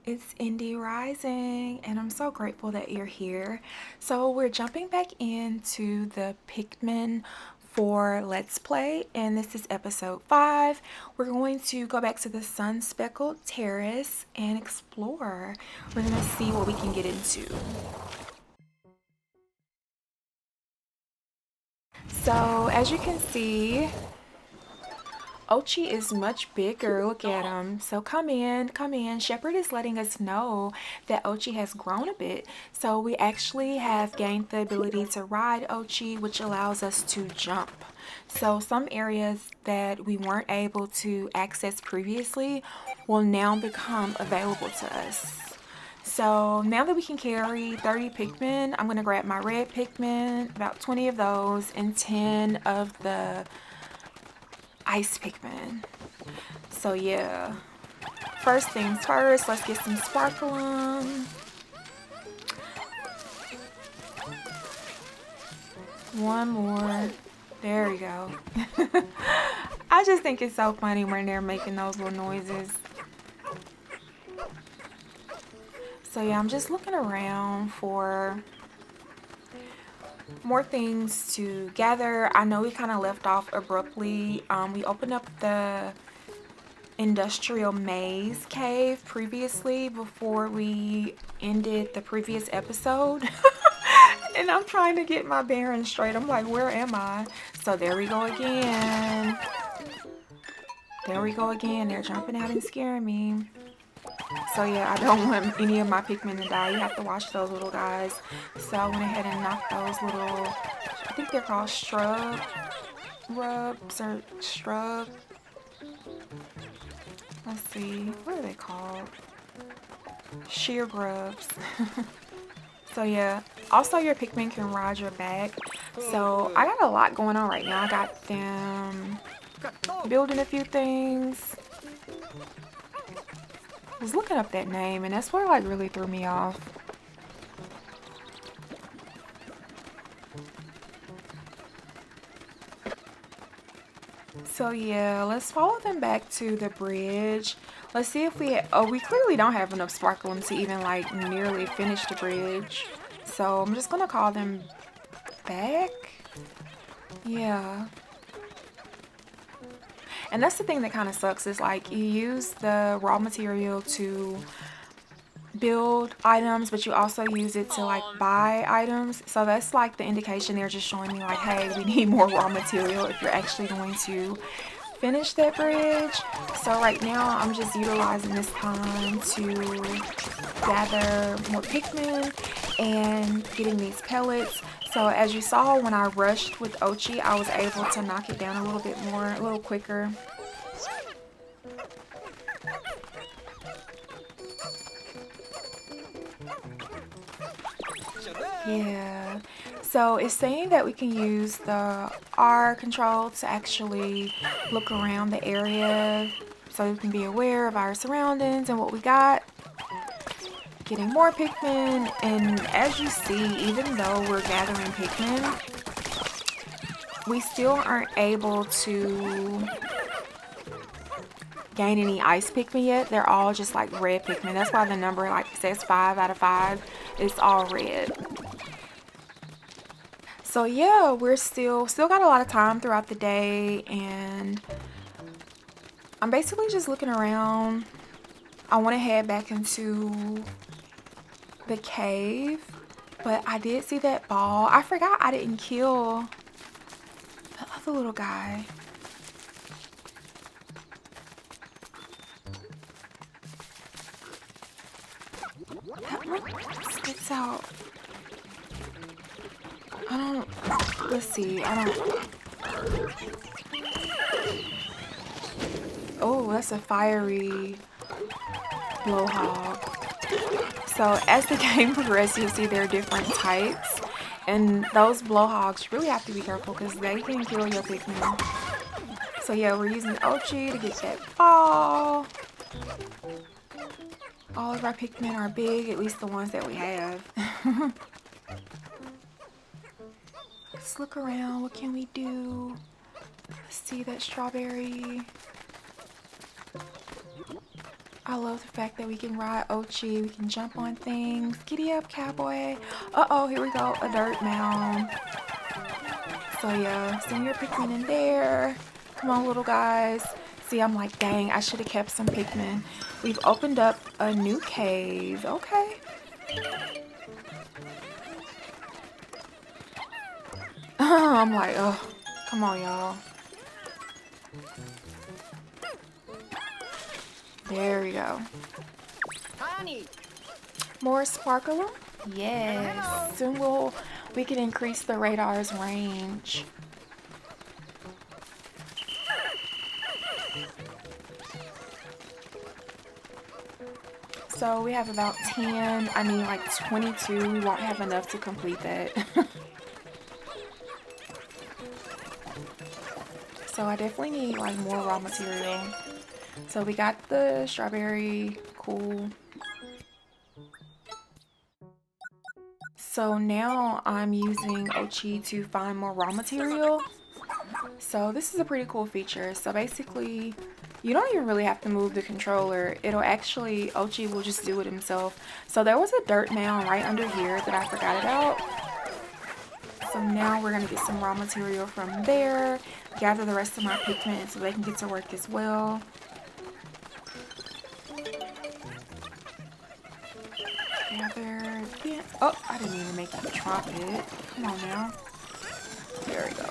It's Indie Rising, and I'm so grateful that you're here. So we're jumping back into the Pikmin 4 Let's Play, and this is episode 5. We're going to go back to the Sun-Speckled Terrace and explore. We're going to see what we can get into. So as you can see, Ochi is much bigger. Look at him. So come in, come in. Shepherd is letting us know that Ochi has grown a bit. So we actually have gained the ability to ride Ochi, which allows us to jump. So some areas that we weren't able to access previously will now become available to us. So now that we can carry 30 Pikmin, I'm going to grab my red Pikmin, about 20 of those, and 10 of the ice Pikmin. So yeah, first things first, let's get some sparkling. One more. There we go. I just think it's so funny when they're making those little noises. So yeah, I'm just looking around for more things to gather. I know we kind of left off abruptly. We opened up the industrial maze cave previously before we ended the previous episode. And I'm trying to get my bearings straight. I'm like, where am I? So there we go again. There we go again. They're jumping out and scaring me. So yeah, I don't want any of my Pikmin to die. You have to watch those little guys. So I went ahead and knocked those little, I think they're called shrubs or shrub. Let's see, what are they called? Sheer grubs. So yeah, also your Pikmin can ride your back. So I got a lot going on right now. I got them building a few things. I was looking up that name and that's what like really threw me off. So yeah, let's follow them back to the bridge. Let's see if we clearly don't have enough sparkling to even like nearly finish the bridge. So I'm just gonna call them back. Yeah. And that's the thing that kind of sucks is like you use the raw material to build items, but you also use it to like buy items. So that's like the indication they're just showing me like, hey, we need more raw material if you're actually going to finish that bridge. So right now I'm just utilizing this time to gather more Pikmin and getting these pellets. So as you saw when I rushed with Ochi, I was able to knock it down a little bit more, a little quicker. Yeah, so it's saying that we can use the R control to actually look around the area so we can be aware of our surroundings and what we got. Getting more Pikmin, and as you see, even though we're gathering Pikmin, we still aren't able to gain any ice Pikmin yet. They're all just like red Pikmin. That's why the number like says 5 out of 5. It's all red. So yeah, we're still got a lot of time throughout the day, and I'm basically just looking around. I want to head back into the cave, but I did see that ball. I forgot I didn't kill the other little guy. That one spits out. Let's see, oh, that's a fiery blowhog. So as the game progresses, you'll see there are different types. And those blowhogs, you really have to be careful because they can kill your Pikmin. So yeah, we're using Ochi to get that ball. All of our Pikmin are big, at least the ones that we have. Let's look around. What can we do? Let's see that strawberry. I love the fact that we can ride Ochi. We can jump on things. Giddy up, cowboy. Uh-oh, here we go. A dirt mound. So yeah, send your Pikmin in there. Come on, little guys. See, I'm like, dang, I should have kept some Pikmin. We've opened up a new cave. Okay. I'm like, oh, come on, y'all. There we go. More sparkler? Yes. Soon we can increase the radar's range. So we have about 10, I mean like 22. We won't have enough to complete that. So I definitely need like more raw material. So we got the strawberry, cool. So now I'm using Ochi to find more raw material. So this is a pretty cool feature. So basically, you don't even really have to move the controller. It'll actually, Ochi will just do it himself. So there was a dirt mound right under here that I forgot about. So now we're gonna get some raw material from there, gather the rest of my Pikmin so they can get to work as well. Gather again. Oh, I didn't even make you drop it. Come on now. There we go.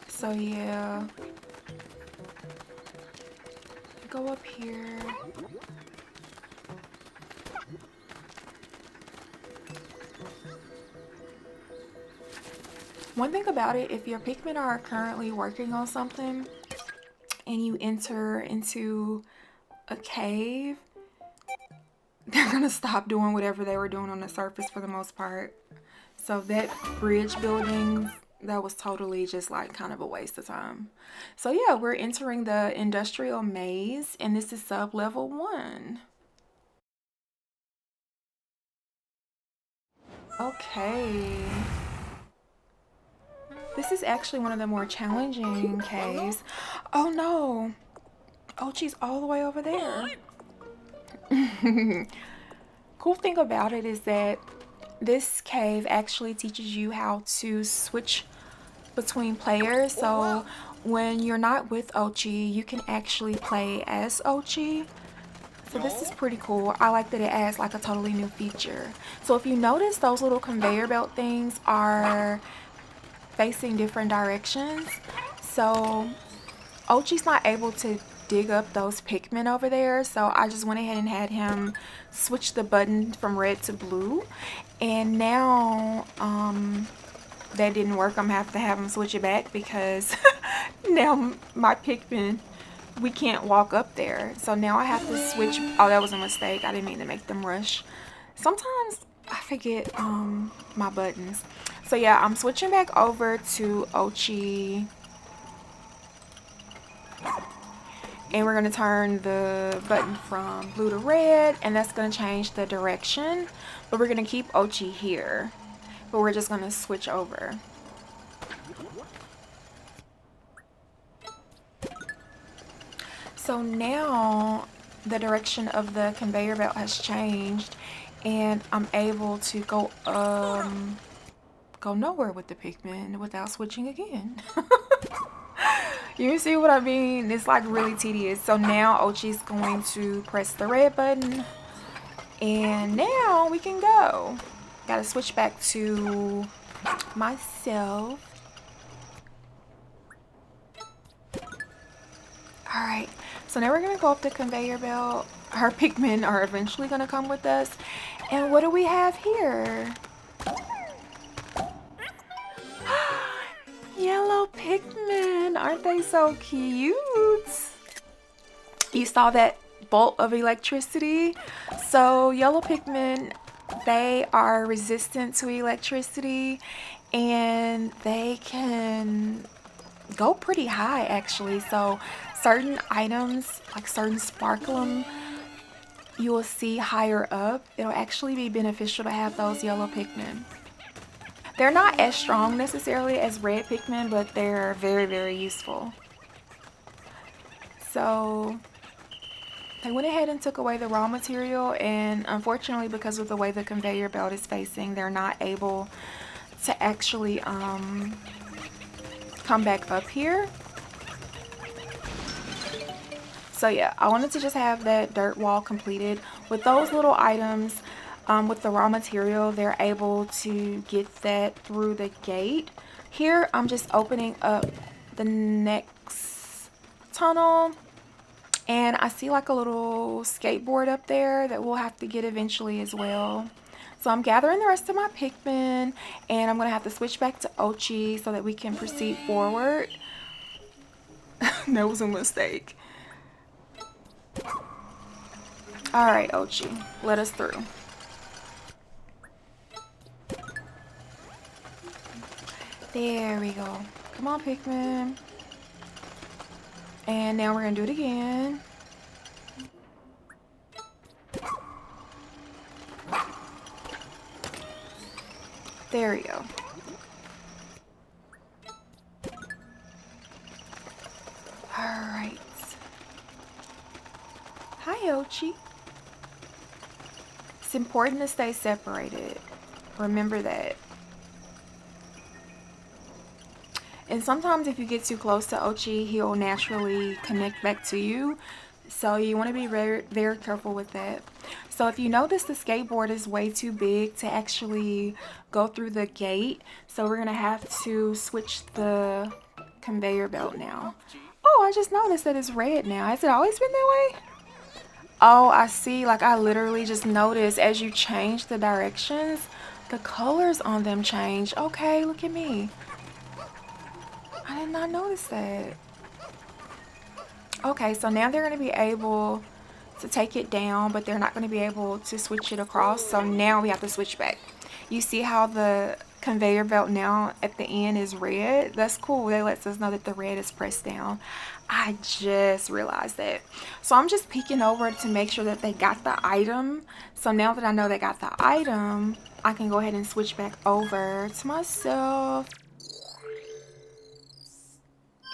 So yeah, go up here. One thing about it, if your Pikmin are currently working on something and you enter into a cave, they're gonna stop doing whatever they were doing on the surface for the most part. So that bridge building, that was totally just like kind of a waste of time. So yeah, we're entering the industrial maze and this is sub level 1. Okay. This is actually one of the more challenging caves. Oh no! Ochi's all the way over there. Cool thing about it is that this cave actually teaches you how to switch between players. So when you're not with Ochi, you can actually play as Ochi. So this is pretty cool. I like that it adds like a totally new feature. So if you notice, those little conveyor belt things are facing different directions. So Ochi's not able to dig up those Pikmin over there, so I just went ahead and had him switch the button from red to blue. And now that didn't work. I'm gonna have to have him switch it back because now my Pikmin, we can't walk up there. So now I have to switch. Oh, that was a mistake. I didn't mean to make them rush. Sometimes I forget my buttons. So yeah, I'm switching back over to Ochi. And we're going to turn the button from blue to red, and that's going to change the direction. But we're going to keep Ochi here. But we're just going to switch over. So now the direction of the conveyor belt has changed, and I'm able to go nowhere with the Pikmin without switching again. You see what I mean? It's like really tedious. So now Ochi's going to press the red button. And now we can go. Gotta switch back to myself. Alright. So now we're going to go up the conveyor belt. Our Pikmin are eventually going to come with us. And what do we have here? Yellow Pikmin, aren't they so cute? You saw that bolt of electricity? So yellow Pikmin, they are resistant to electricity and they can go pretty high actually. So certain items, like certain sparkle, you will see higher up. It'll actually be beneficial to have those yellow Pikmin. They're not as strong necessarily as red Pikmin, but they're very, very useful. So they went ahead and took away the raw material, and unfortunately, because of the way the conveyor belt is facing, they're not able to actually come back up here. So yeah, I wanted to just have that dirt wall completed. With those little items, with the raw material, they're able to get that through the gate. Here, I'm just opening up the next tunnel. And I see like a little skateboard up there that we'll have to get eventually as well. So I'm gathering the rest of my Pikmin, and I'm going to have to switch back to Ochi so that we can proceed forward. That was a mistake. Alright, Ochi, let us through. There we go. Come on, Pikmin. And now we're going to do it again. There we go. Alright. Hi, Ochi. It's important to stay separated. Remember that. And sometimes if you get too close to Ochi, he'll naturally connect back to you. So you want to be very, very careful with that. So if you notice the skateboard is way too big to actually go through the gate, so we're going to have to switch the conveyor belt now. Oh, I just noticed that it's red now. Has it always been that way? Oh, I see. Like I literally just noticed as you change the directions, the colors on them change. Okay, look at me. I did not notice that. Okay, so now they're going to be able to take it down, but they're not going to be able to switch it across. So now we have to switch back. You see how the conveyor belt now at the end is red? That's cool. That lets us know that the red is pressed down. I just realized that. So I'm just peeking over to make sure that they got the item. So now that I know they got the item, I can go ahead and switch back over to myself.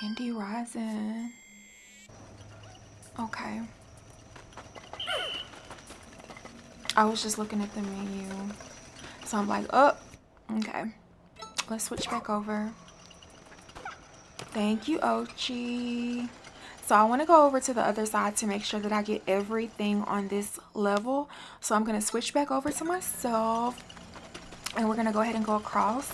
Indy Rising. Okay. I was just looking at the menu. So I'm like, oh, okay. Let's switch back over. Thank you, Ochi. So I want to go over to the other side to make sure that I get everything on this level. So I'm going to switch back over to myself. And we're going to go ahead and go across.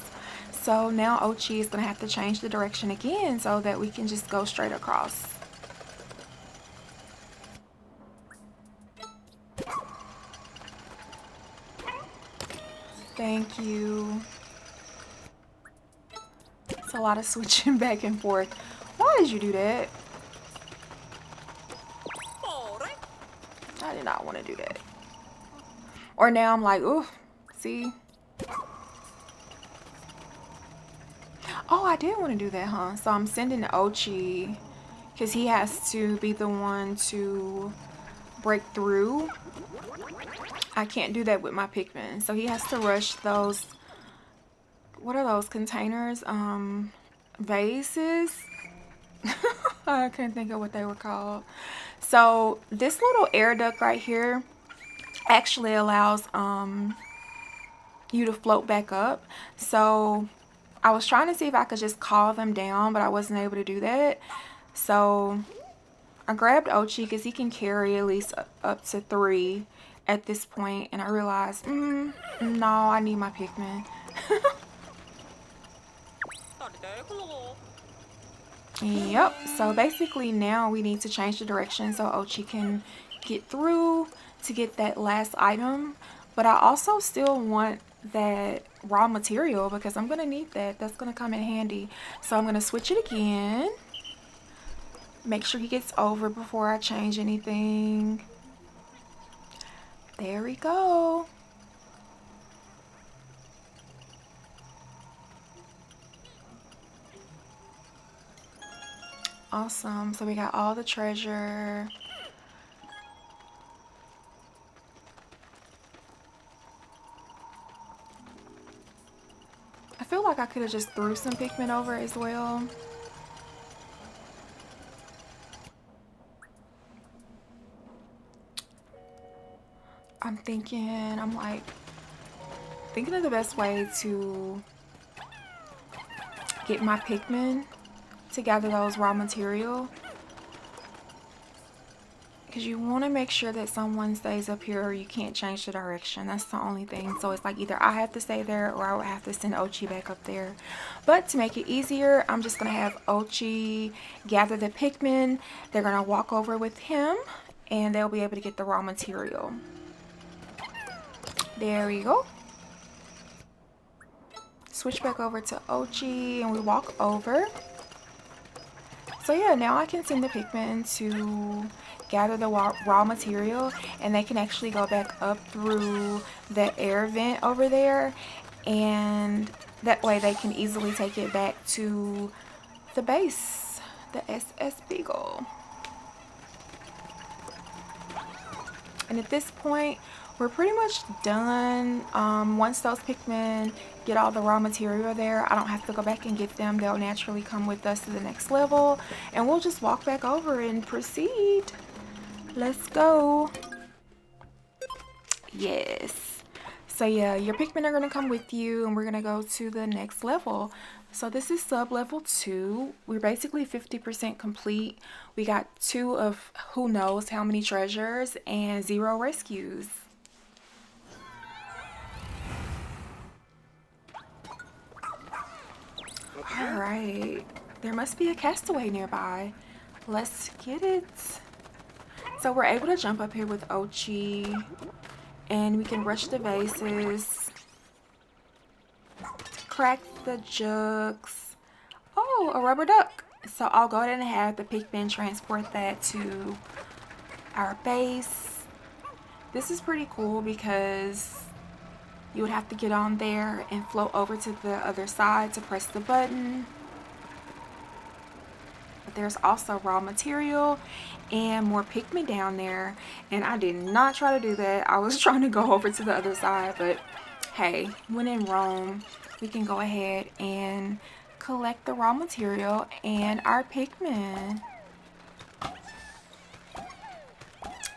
So now Ochi is going to have to change the direction again so that we can just go straight across. Thank you. It's a lot of switching back and forth. Why did you do that? I did not want to do that. Or now I'm like, ooh, see? Oh, I did want to do that, huh? So I'm sending Ochi because he has to be the one to break through. I can't do that with my Pikmin. So he has to rush those, what are those containers? Vases? I can't think of what they were called. So this little air duct right here actually allows you to float back up. So I was trying to see if I could just call them down, but I wasn't able to do that. So I grabbed Ochi because he can carry at least up to 3 at this point, and I realized, no, I need my Pikmin. Yep, so basically now we need to change the direction so Ochi can get through to get that last item. But I also still want that raw material because I'm going to need that. That's going to come in handy. So I'm going to switch it again. Make sure he gets over before I change anything. There we go. Awesome. So we got all the treasure. I I could have just threw some Pikmin over as well. I'm like thinking of the best way to get my Pikmin to gather those raw material. Because you want to make sure that someone stays up here or you can't change the direction. That's the only thing. So it's like either I have to stay there or I would have to send Ochi back up there. But to make it easier, I'm just going to have Ochi gather the Pikmin. They're going to walk over with him and they'll be able to get the raw material. There we go. Switch back over to Ochi and we walk over. So yeah, now I can send the Pikmin to gather the raw material and they can actually go back up through the air vent over there, and that way they can easily take it back to the base, the SS Beagle. And at this point we're pretty much done. Once those Pikmin get all the raw material there, I don't have to go back and get them. They'll naturally come with us to the next level and we'll just walk back over and proceed. Let's go. Yes. So yeah, your Pikmin are going to come with you and we're going to go to the next level. So this is sub level 2. We're basically 50% complete. We got 2 of who knows how many treasures and 0 rescues. All right, there must be a castaway nearby. Let's get it. So we're able to jump up here with Ochi and we can rush the vases, crack the jugs. Oh, a rubber duck. So I'll go ahead and have the Pikmin transport that to our base. This is pretty cool because you would have to get on there and float over to the other side to press the button. But there's also raw material and more Pikmin down there. And I did not try to do that. I was trying to go over to the other side. But hey, when in Rome, we can go ahead and collect the raw material and our Pikmin.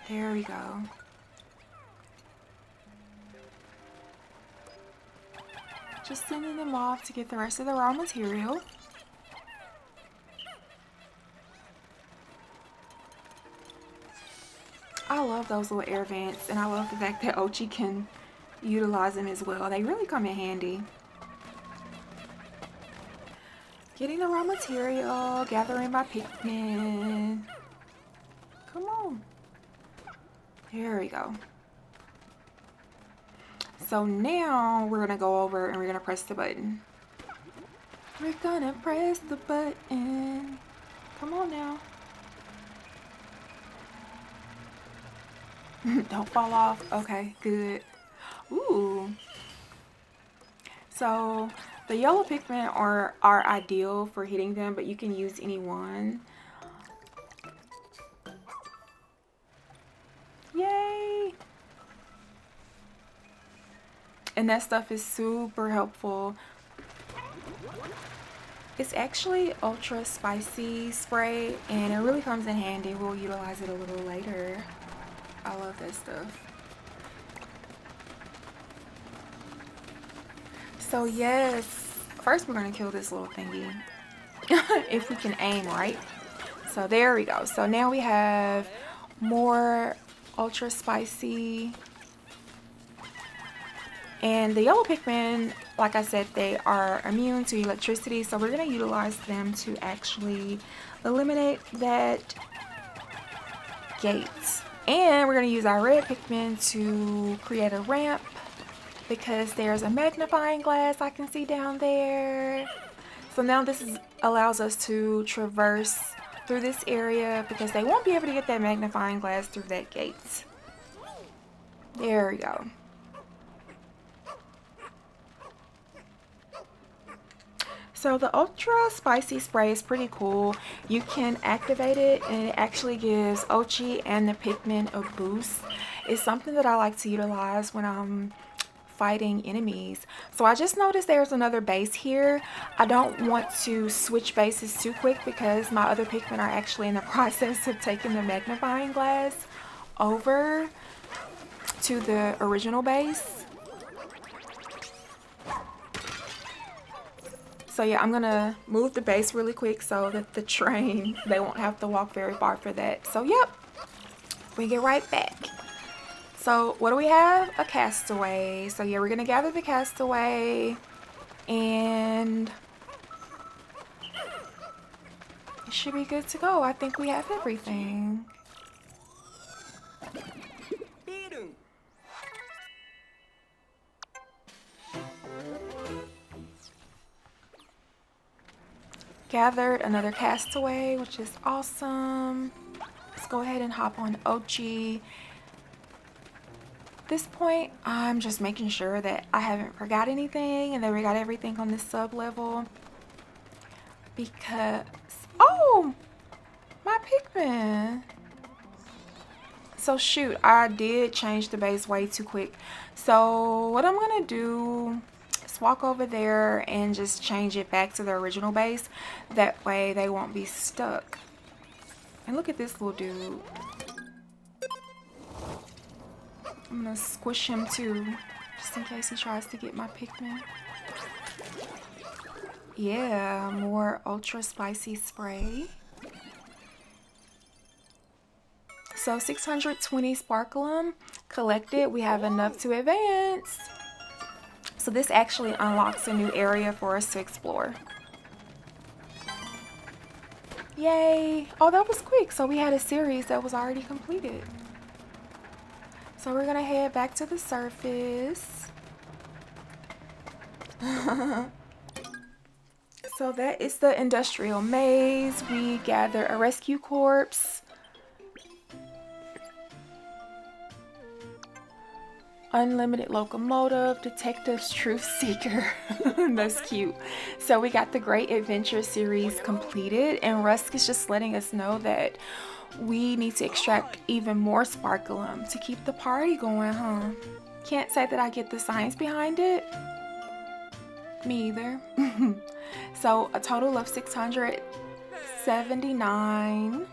There we go. Just sending them off to get the rest of the raw material. I love those little air vents, and I love the fact that Ochi can utilize them as well. They really come in handy. Getting the raw material, gathering my Pikmin. Come on. There we go. So now we're gonna go over and we're gonna press the button. We're gonna press the button. Come on now. Don't fall off. Okay, good. Ooh. So the yellow Pikmin are ideal for hitting them, but you can use any one. Yay! And that stuff is super helpful. It's actually ultra spicy spray and it really comes in handy. We'll utilize it a little later. I love that stuff. So yes, first we're gonna kill this little thingy. If we can aim right. So there we go. So now we have more ultra spicy. And the yellow Pikmin, like I said, they are immune to electricity, so we're going to utilize them to actually eliminate that gate. And we're going to use our red Pikmin to create a ramp because there's a magnifying glass I can see down there. So now this allows us to traverse through this area because they won't be able to get that magnifying glass through that gate. There we go. So the ultra spicy spray is pretty cool. You can activate it and it actually gives Ochi and the Pikmin a boost. It's something that I like to utilize when I'm fighting enemies. So I just noticed there's another base here. I don't want to switch bases too quick because my other Pikmin are actually in the process of taking the magnifying glass over to the original base. So yeah, I'm gonna move the base really quick so that the train, they won't have to walk very far for that. So yep, we get right back. So what do we have? A castaway. So yeah, we're gonna gather the castaway and it should be good to go. I think we have everything. Gathered another castaway, which is awesome. Let's go ahead and hop on Ochi. At this point, I'm just making sure that I haven't forgot anything and that we got everything on this sub level. Because, oh, my Pikmin. So shoot, I did change the base way too quick. So what I'm gonna do is walk over there and just change it back to the original base. That way they won't be stuck. And look at this little dude. I'm gonna squish him too, just in case he tries to get my Pikmin. Yeah, more ultra spicy spray. So 620 sparkleum collected. We have enough to advance. So this actually unlocks a new area for us to explore. Yay! Oh, that was quick. So we had a series that was already completed. So we're gonna head back to the surface. So that is the industrial maze. We gather a rescue corpse. Unlimited locomotive, detectives, truth seeker. That's cute. So we got the Great Adventure series completed, and Rusk is just letting us know that we need to extract even more sparkleum to keep the party going, huh? Can't say that I get the science behind it. Me either. So a total of 679.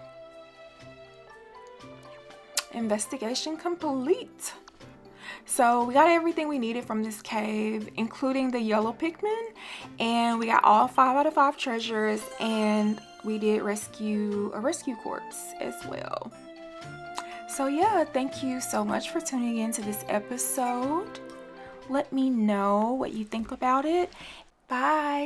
Investigation complete. So we got everything we needed from this cave, including the yellow Pikmin, and we got all 5 out of 5 treasures, and we did rescue a rescue corpse as well. So yeah, thank you so much for tuning in to this episode. Let me know what you think about it. Bye.